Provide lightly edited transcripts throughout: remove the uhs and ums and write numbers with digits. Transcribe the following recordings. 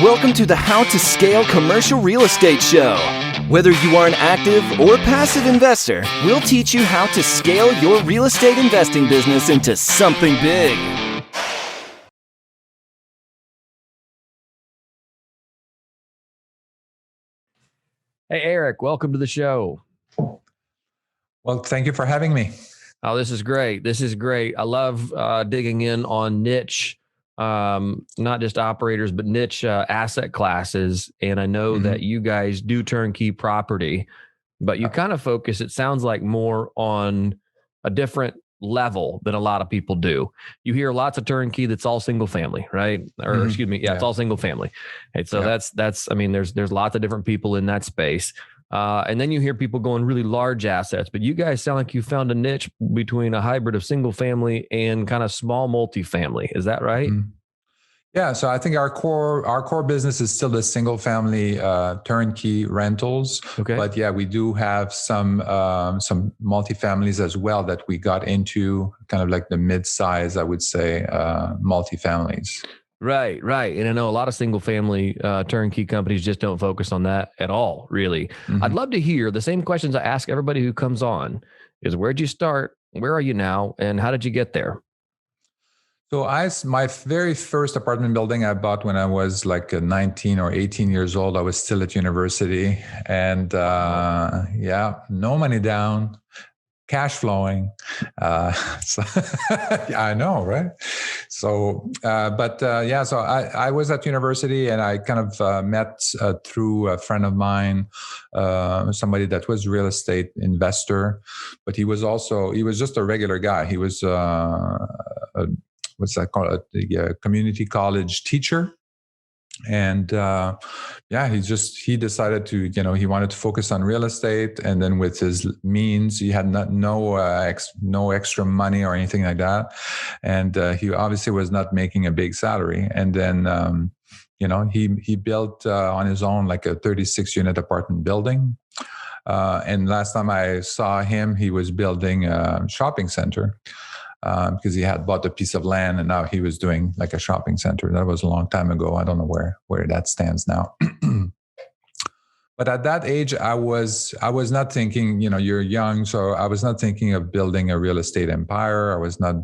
Welcome to the How to Scale Commercial Real Estate Show. Whether you are an active or passive investor, we'll teach you how to scale your real estate investing business into something big. Hey, Eric, welcome to the show. Well, thank you for having me. Oh, this is great. This is great. I love digging in on niche, not just operators, but niche asset classes. And I know that you guys do turnkey property, but you kind of focus, it sounds like, more on a different level than a lot of people do. You hear lots of turnkey that's all single family, right? Or excuse me, it's all single family. And so that's I mean, there's lots of different people in that space. And then you hear people going really large assets, but you guys sound like you found a niche between a hybrid of single family and kind of small multifamily. Is that right? Yeah. So I think our core business is still the single family turnkey rentals. Okay. But yeah, we do have some multifamilies as well that we got into, kind of like the mid-size, I would say, multifamilies. Right. And I know a lot of single family turnkey companies just don't focus on that at all, really. I'd love to hear the same questions I ask everybody who comes on is, where'd you start? Where are you now? And how did you get there? So my very first apartment building I bought when I was like 19 or 18 years old. I was still at university, and no money down, cash flowing. So yeah, I know, right? So, so I was at university, and I kind of met through a friend of mine, somebody that was real estate investor, but he was just a regular guy. He was what's that called? The community college teacher. And he decided to, he wanted to focus on real estate. And then with his means, he had no extra money or anything like that. And he obviously was not making a big salary. And then, he built on his own like a 36-unit apartment building. And last time I saw him, he was building a shopping center. Because he had bought a piece of land and now he was doing like a shopping center. That was a long time ago. I don't know where that stands now. But at that age, I was not thinking, you're young, so I was not thinking of building a real estate empire. I was not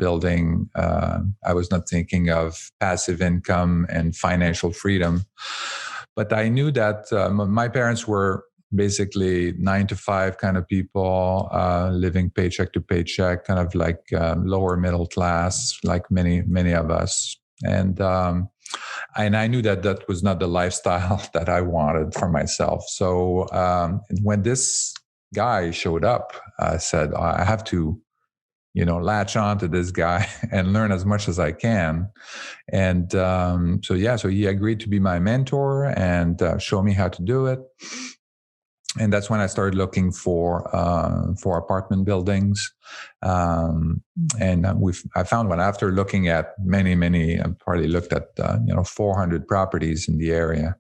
thinking of passive income and financial freedom. But I knew that my parents were basically 9-to-5 kind of people, living paycheck to paycheck, kind of like lower middle class, like many of us. And I knew that was not the lifestyle that I wanted for myself. So when this guy showed up, I said, I have to, latch on to this guy and learn as much as I can. And so he agreed to be my mentor and show me how to do it. And that's when I started looking for apartment buildings, and I found one after looking at many. I probably looked at 400 properties in the area.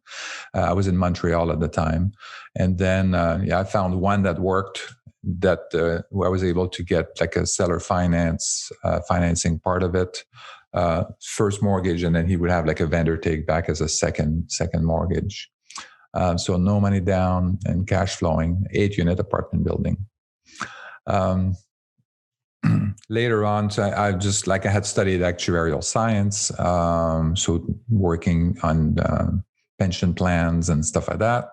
I was in Montreal at the time, and then I found one that worked. That I was able to get like a seller financing part of it, first mortgage, and then he would have like a vendor take back as a second mortgage. So no money down and cash flowing, 8-unit apartment building. Later on, so I had studied actuarial science, so working on pension plans and stuff like that.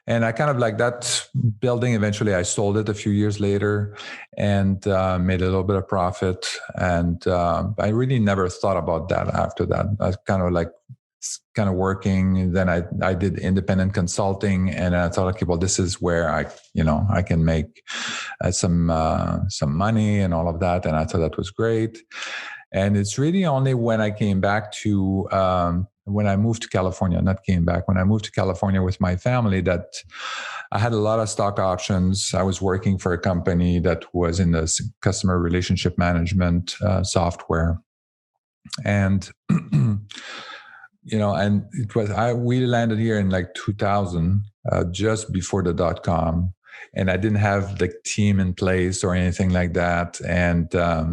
And I kind of like that building. Eventually, I sold it a few years later and made a little bit of profit. And I really never thought about that after that. I kind of working. And then I did independent consulting, and I thought, okay, well, this is where I can make some money and all of that. And I thought that was great. And it's really only when I came back to when I moved to California, when I moved to California with my family, that I had a lot of stock options. I was working for a company that was in the customer relationship management software, and and we landed here in like 2000, just before the .com. and I didn't have the team in place or anything like that. And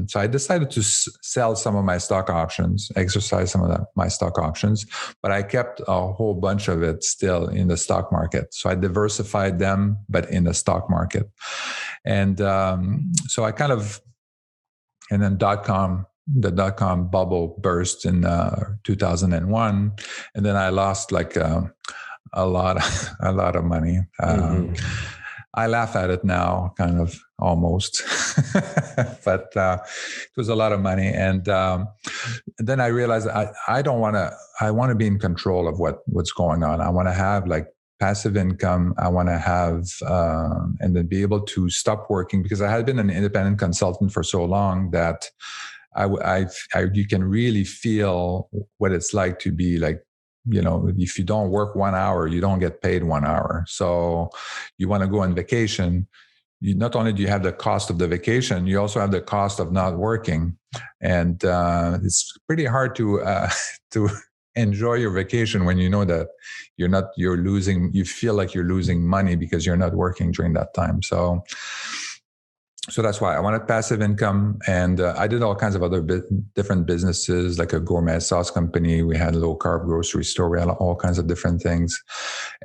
so I decided to sell some of my stock options, exercise some of my stock options, but I kept a whole bunch of it still in the stock market. So I diversified them, but in the stock market. And so I kind of, and then the dot-com bubble burst in 2001. And then I lost like a lot of money. I laugh at it now, kind of almost, but it was a lot of money. And then I realized I want to be in control of what's going on. I want to have like passive income. I want to have, and then be able to stop working, because I had been an independent consultant for so long that you can really feel what it's like to be like, if you don't work 1 hour, you don't get paid 1 hour. So you want to go on vacation. Not only do you have the cost of the vacation, you also have the cost of not working. And it's pretty hard to enjoy your vacation when you know that you feel like you're losing money because you're not working during that time. So that's why I wanted passive income. And I did all kinds of other different businesses, like a gourmet sauce company. We had a low carb grocery store. We had all kinds of different things.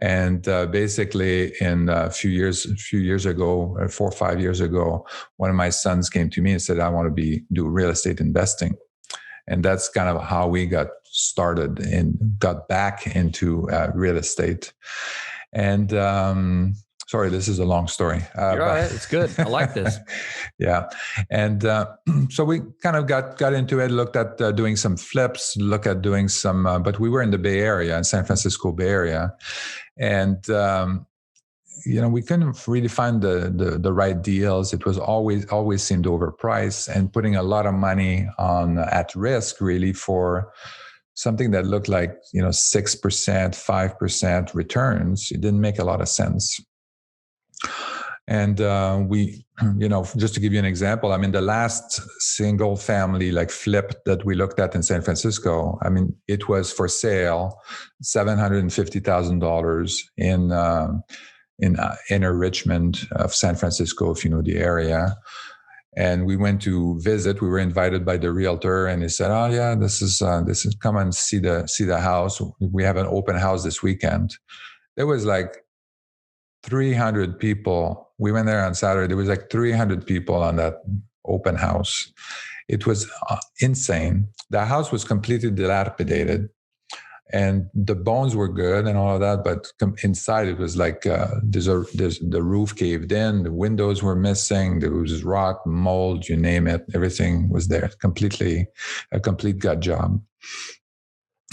And basically in a few years ago, 4 or 5 years ago, one of my sons came to me and said, I want to do real estate investing. And that's kind of how we got started and got back into real estate. And sorry, this is a long story. You're all right. It's good. I like this. Yeah. And so we kind of got into it, looked at doing some flips, looked at doing some, but we were in the Bay Area, in San Francisco Bay Area. And, we couldn't really find the right deals. It was always seemed overpriced, and putting a lot of money at risk really for something that looked like, 6%, 5% returns. It didn't make a lot of sense. And we, just to give you an example, I mean, the last single family like flip that we looked at in San Francisco, I mean, it was for sale, $750,000 in inner Richmond of San Francisco, if you know the area. And we went to visit. We were invited by the realtor, and he said, "Oh yeah, this is come and see the house. We have an open house this weekend." There was like 300 people. We went there on Saturday. There was like 300 people on that open house. It was insane. The house was completely dilapidated, and the bones were good and all of that, but inside it was like the roof caved in, the windows were missing, there was rot, mold, you name it, everything was there. A complete gut job.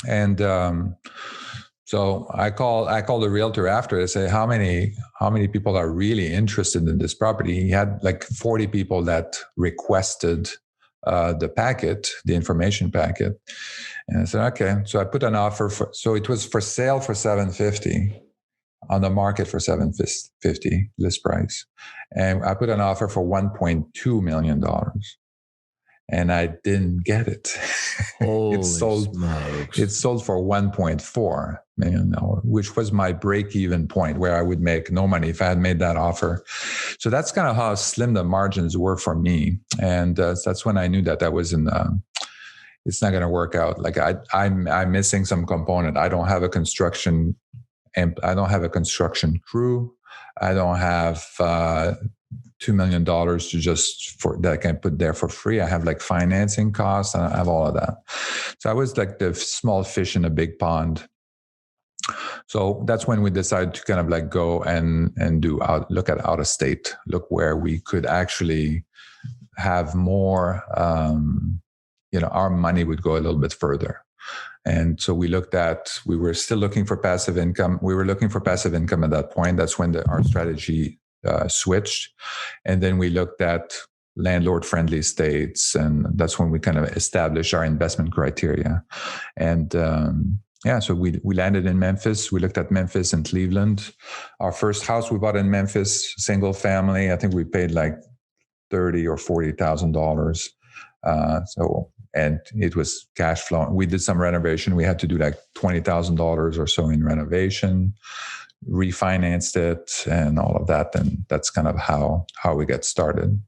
And so I call the realtor after. I say, how many people are really interested in this property? He had like 40 people that requested the information packet. And I said, okay. So I put an offer so it was for sale for $750, on the market for $750 list price. And I put an offer for $1.2 million. And I didn't get it. It sold for $1.4 million, which was my break-even point where I would make no money if I had made that offer. So that's kind of how slim the margins were for me. And that's when I knew that wasn't, it's not going to work out. Like I'm missing some component. I don't have a construction crew. I don't have $2 million that I can put there for free. I have like financing costs, and I have all of that. So I was like the small fish in a big pond. So that's when we decided to kind of like go and look at out of state, look where we could actually have more, our money would go a little bit further. And so we were still looking for passive income. We were looking for passive income at that point. That's when our strategy switched. And then we looked at landlord-friendly estates, and that's when we kind of established our investment criteria. And so we landed in Memphis. We looked at Memphis and Cleveland. Our first house we bought in Memphis, single family, I think we paid like $30,000 or $40,000. And it was cash flowing. We did some renovation. We had to do like $20,000 or so in renovation. refinanced it and all of that. And that's kind of how we get started.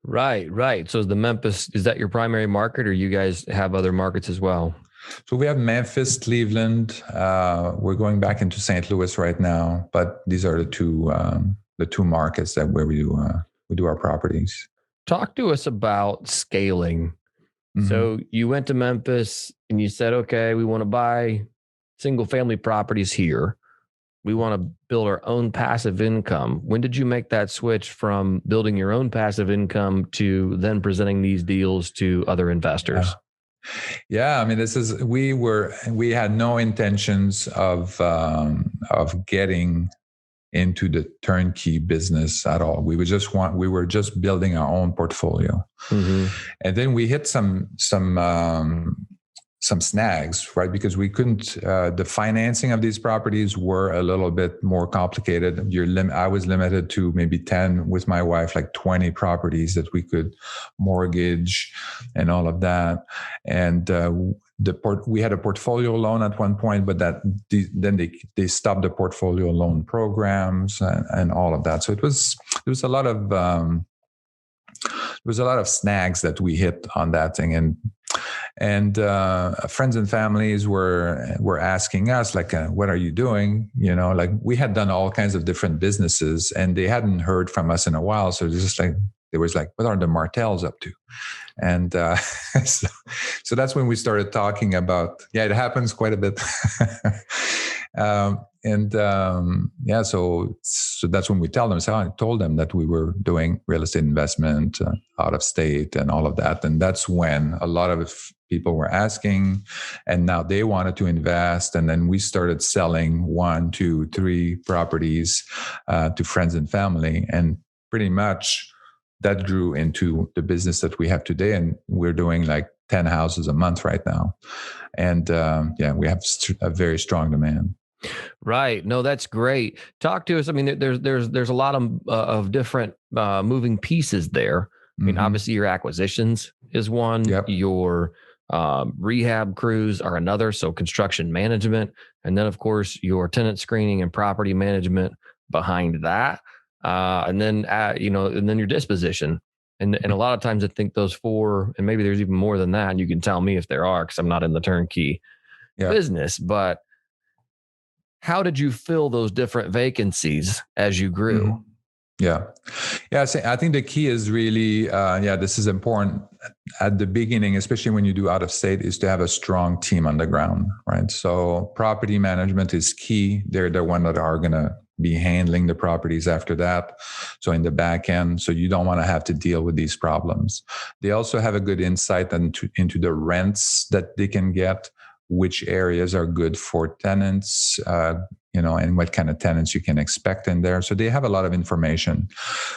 Right. So is that your primary market, or you guys have other markets as well? So we have Memphis, Cleveland. We're going back into St. Louis right now, but these are the two markets where we do our properties. Talk to us about scaling. Mm-hmm. So you went to Memphis and you said, okay, we want to buy single family properties here. We want to build our own passive income. When did you make that switch from building your own passive income to then presenting these deals to other investors? Yeah, I mean, we had no intentions of getting into the turnkey business at all. We were just building our own portfolio, and then we hit some snags, right? Because we couldn't. The financing of these properties were a little bit more complicated. I was limited to maybe 10 with my wife, like 20 properties that we could mortgage, and all of that. And we had a portfolio loan at one point, but then they stopped the portfolio loan programs and all of that. So there was a lot of snags that we hit on that thing, and friends and families were asking us, like, what are you doing? Like, we had done all kinds of different businesses, and they hadn't heard from us in a while. So they was like, what are the Martels up to? And so that's when we started talking about, it happens quite a bit. So that's when we tell them. So I told them that we were doing real estate investment out of state and all of that. And that's when a lot of people were asking, and now they wanted to invest. And then we started selling 1, 2, 3 properties to friends and family. And pretty much that grew into the business that we have today. And we're doing like 10 houses a month right now. And we have a very strong demand. Right. No, that's great. Talk to us. I mean, there's a lot of different moving pieces there. I mean, obviously your acquisitions is one. Yep. Your rehab crews are another. So construction management, and then of course your tenant screening and property management behind that, and then your disposition. And a lot of times I think those 4, and maybe there's even more than that. And you can tell me if there are, because I'm not in the turnkey business, but how did you fill those different vacancies as you grew? Mm-hmm. Yeah. So I think the key is really, this is important at the beginning, especially when you do out of state, is to have a strong team on the ground, right? So property management is key. They're the one that are going to be handling the properties after that. So in the back end, so you don't want to have to deal with these problems. They also have a good insight into the rents that they can get, which areas are good for tenants, and what kind of tenants you can expect in there. So they have a lot of information.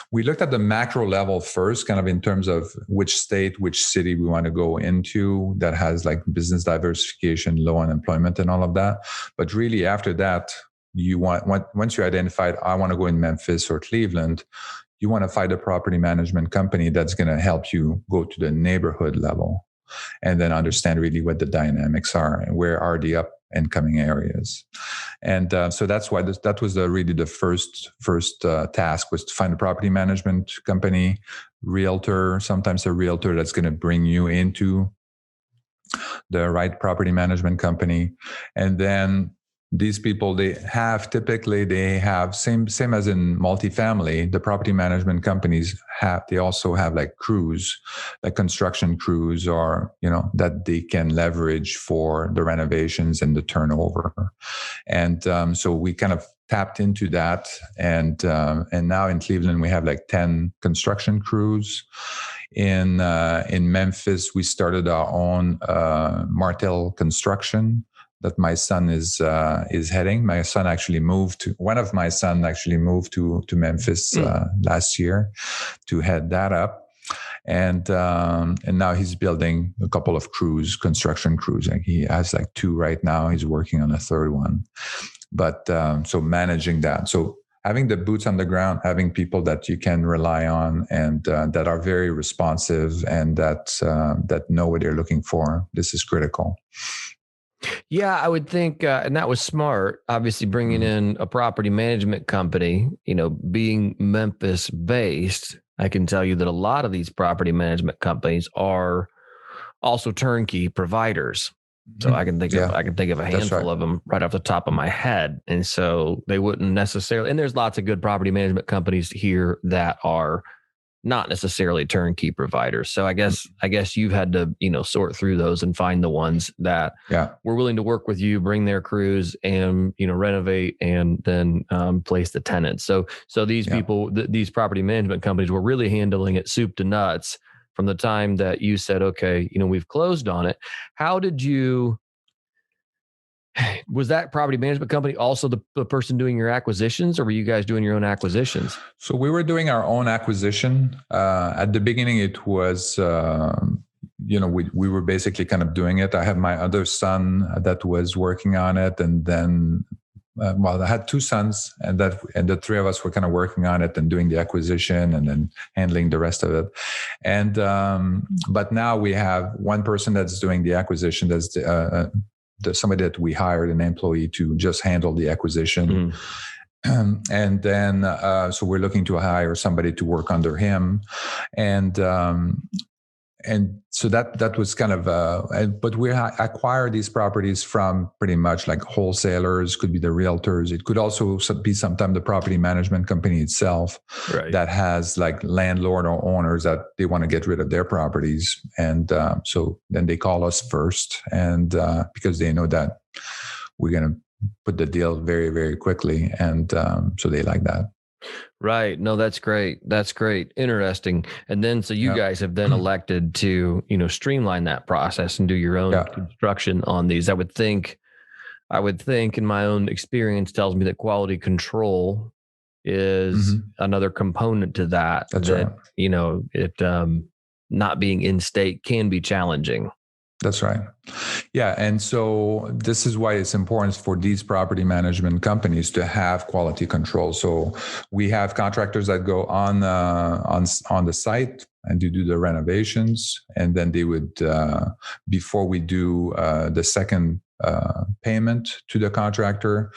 We looked at the macro level first, kind of in terms of which state, which city we want to go into that has like business diversification, low unemployment, and all of that. But really after that, once you identified, I want to go in Memphis or Cleveland, you want to find a property management company that's going to help you go to the neighborhood level, and then understand really what the dynamics are and where are the up and coming areas. And so that's why that was really the first task, was to find a property management company, realtor, sometimes a realtor that's going to bring you into the right property management company. And then these people, they have same as in multifamily, the property management companies they also have like crews, like construction crews, or, that they can leverage for the renovations and the turnover. And so we kind of tapped into that. And now in Cleveland, we have like 10 construction crews. In Memphis, we started our own Martel construction that my son is heading. My son actually moved to Memphis last year to head that up, and now he's building a couple of construction crews. Like he has like 2 right now. He's working on a 3rd one, but so managing that. So having the boots on the ground, having people that you can rely on and that are very responsive and that know what they're looking for, this is critical. Yeah, I would think, and that was smart. Obviously, bringing in a property management company, being Memphis based, I can tell you that a lot of these property management companies are also turnkey providers. So I can think of a That's right. handful of them right off the top of my head. And so they wouldn't necessarily, and there's lots of good property management companies here that are not necessarily turnkey providers. So I guess you've had to, sort through those and find the ones that were willing to work with you, bring their crews and, renovate and then place the tenants. So these people, these property management companies were really handling it soup to nuts from the time that you said, okay, we've closed on it. How did you, was that property management company also the person doing your acquisitions, or were you guys doing your own acquisitions? So we were doing our own acquisition. At the beginning, it was, we were basically kind of doing it. I had my other son that was working on it. And then, I had two sons and the three of us were kind of working on it and doing the acquisition and then handling the rest of it. And, but now we have one person that's doing the acquisition. That's somebody that we hired, an employee to just handle the acquisition. And then, so we're looking to hire somebody to work under him. And so that was kind of, but we acquire these properties from pretty much like wholesalers, could be the realtors. It could also be sometimes the property management company itself that has like landlord or owners that they want to get rid of their properties. And so then they call us first, and because they know that we're going to put the deal very, very quickly. And so they like that. Right. No, that's great. That's great. Interesting. And then, so you guys have then elected to, streamline that process and do your own construction on these. I would think in my own experience tells me that quality control is another component to that. That's right. It not being in state can be challenging. That's right. Yeah. And so this is why it's important for these property management companies to have quality control. So we have contractors that go on the site and do the renovations. And then they would, before we do the second payment to the contractor,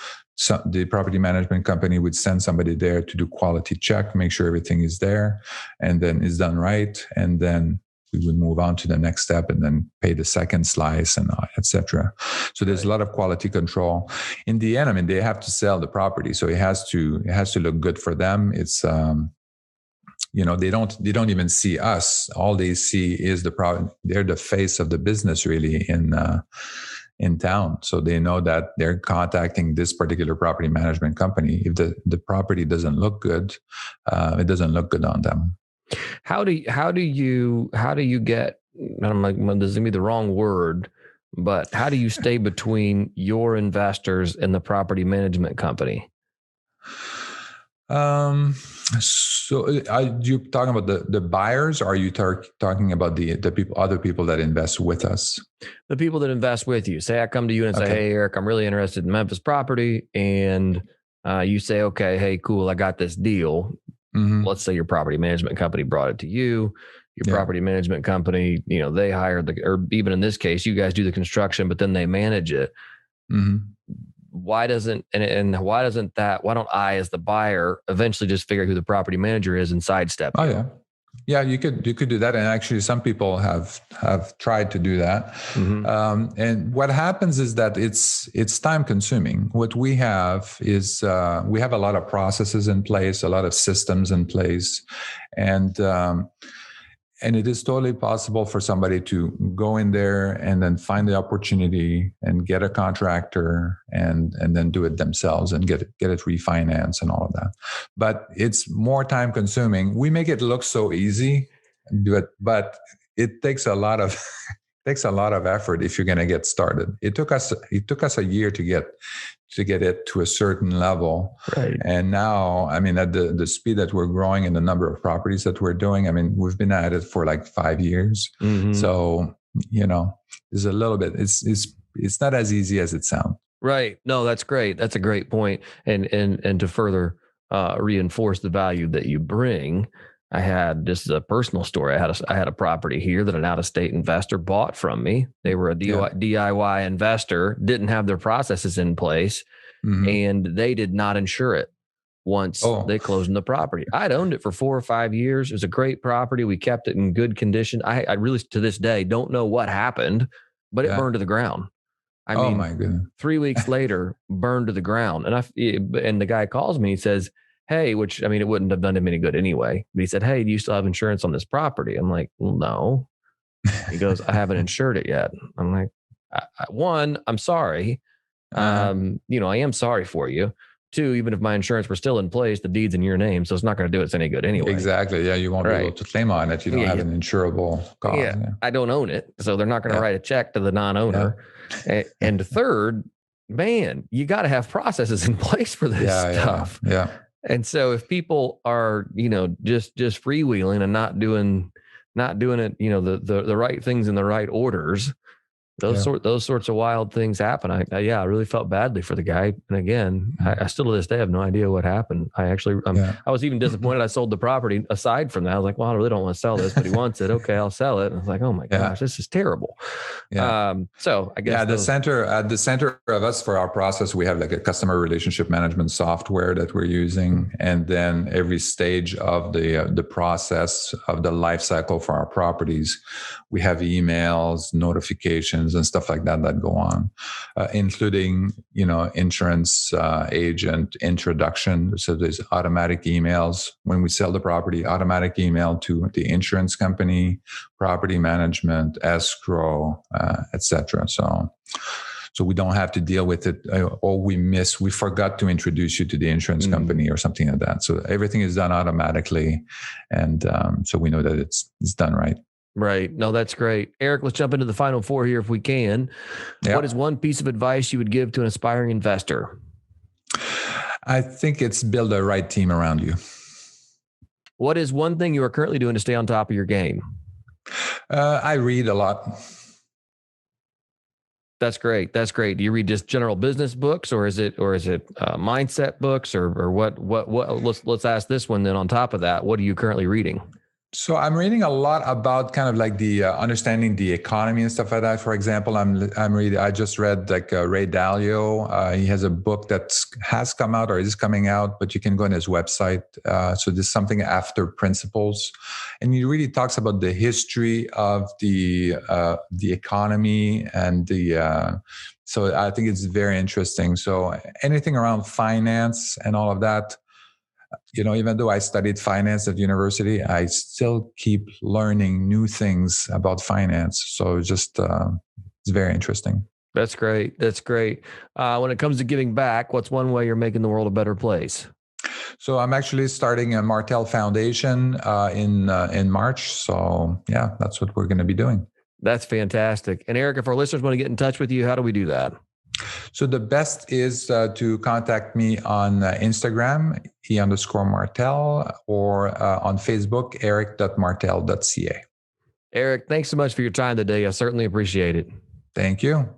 the property management company would send somebody there to do quality check, make sure everything is there and then is done right. And then we would move on to the next step and then pay the second slice and etc. So there's a lot of quality control. In the end, I mean, they have to sell the property, so it has to look good for them. It's they don't even see us. All they see is the problem. They're the face of the business really in town. So they know that they're contacting this particular property management company. If the property doesn't look good, it doesn't look good on them. How do you get, I'm like, well, this is gonna be the wrong word, but how do you stay between your investors and the property management company? So are you talking about the buyers, or are you talking about the people, other people that invest with us? The people that invest with you. Say I come to you and say, hey, Eric, I'm really interested in Memphis property. And you say, okay, hey, cool, I got this deal. Let's say your property management company brought it to you. Your property management company, they hired or even in this case, you guys do the construction, but then they manage it. Why don't I, as the buyer, eventually just figure out who the property manager is and sidestep? Yeah, you could do that, and actually, some people have tried to do that. And what happens is that it's time consuming. What we have is we have a lot of processes in place, a lot of systems in place, and it is totally possible for somebody to go in there and then find the opportunity and get a contractor and then do it themselves and get it refinanced and all of that. But it's more time consuming. We make it look so easy, but it takes a lot of effort if you're going to get started. It took us a year to get it to a certain level. Right. And now, I mean, at the speed that we're growing and the number of properties that we're doing, I mean, we've been at it for like 5 years. So, there's a little bit, it's not as easy as it sounds. Right. No, that's great. That's a great point. And to further reinforce the value that you bring, This is a personal story. I had a property here that an out-of-state investor bought from me. They were a DIY investor, didn't have their processes in place, and they did not insure it once they closed on the property. I'd owned it for 4 or 5 years. It was a great property. We kept it in good condition. I really, to this day, don't know what happened, but it burned to the ground. I mean, my goodness. 3 weeks later, burned to the ground. And the guy calls me, he says, hey, which, I mean, it wouldn't have done him any good anyway. But he said, hey, do you still have insurance on this property? I'm like, well, no. He goes, I haven't insured it yet. I'm like, one, I'm sorry. I am sorry for you. 2, even if my insurance were still in place, the deed's in your name, so it's not going to do us any good anyway. Exactly. Yeah, you won't be able to claim on it. You don't have an insurable cost. Yeah, I don't own it, so they're not going to write a check to the non-owner. And 3rd, man, you got to have processes in place for this stuff. Yeah. And so if people are, just freewheeling and not doing it, the right things in the right orders, those sorts of wild things happen. I really felt badly for the guy. And again, I still to this day have no idea what happened. I was even disappointed I sold the property. Aside from that, I was like, well, I really don't want to sell this, but he wants it. Okay, I'll sell it. And I was like, oh my gosh, this is terrible. Yeah. So I guess at the center of us for our process, we have like a customer relationship management software that we're using. And then every stage of the process of the life cycle for our properties, we have emails, notifications, and stuff like that go on, including, insurance agent introduction. So there's automatic emails when we sell the property, automatic email to the insurance company, property management, escrow, etc. So we don't have to deal with it, or we forgot to introduce you to the insurance company or something like that. So everything is done automatically, and so we know that it's done right. Right. No, that's great. Eric, let's jump into the final 4 here if we can. Yep. What is one piece of advice you would give to an aspiring investor? I think it's build the right team around you. What is one thing you are currently doing to stay on top of your game? I read a lot. That's great. That's great. Do you read just general business books, or is it mindset books, or what? Let's ask this one then. On top of that, what are you currently reading? So I'm reading a lot about kind of like the understanding the economy and stuff like that. For example, I just read like Ray Dalio. He has a book that has come out or is coming out, but you can go on his website. So there's something after principles, and he really talks about the history of the economy and so I think it's very interesting. So anything around finance and all of that. Even though I studied finance at university, I still keep learning new things about finance. So it's very interesting. That's great. That's great. When it comes to giving back, what's one way you're making the world a better place? So I'm actually starting a Martel Foundation in March. So yeah, that's what we're going to be doing. That's fantastic. And Eric, if our listeners want to get in touch with you, how do we do that? So the best is to contact me on Instagram, E_Martel, or on Facebook, eric.martel.ca. Eric, thanks so much for your time today. I certainly appreciate it. Thank you.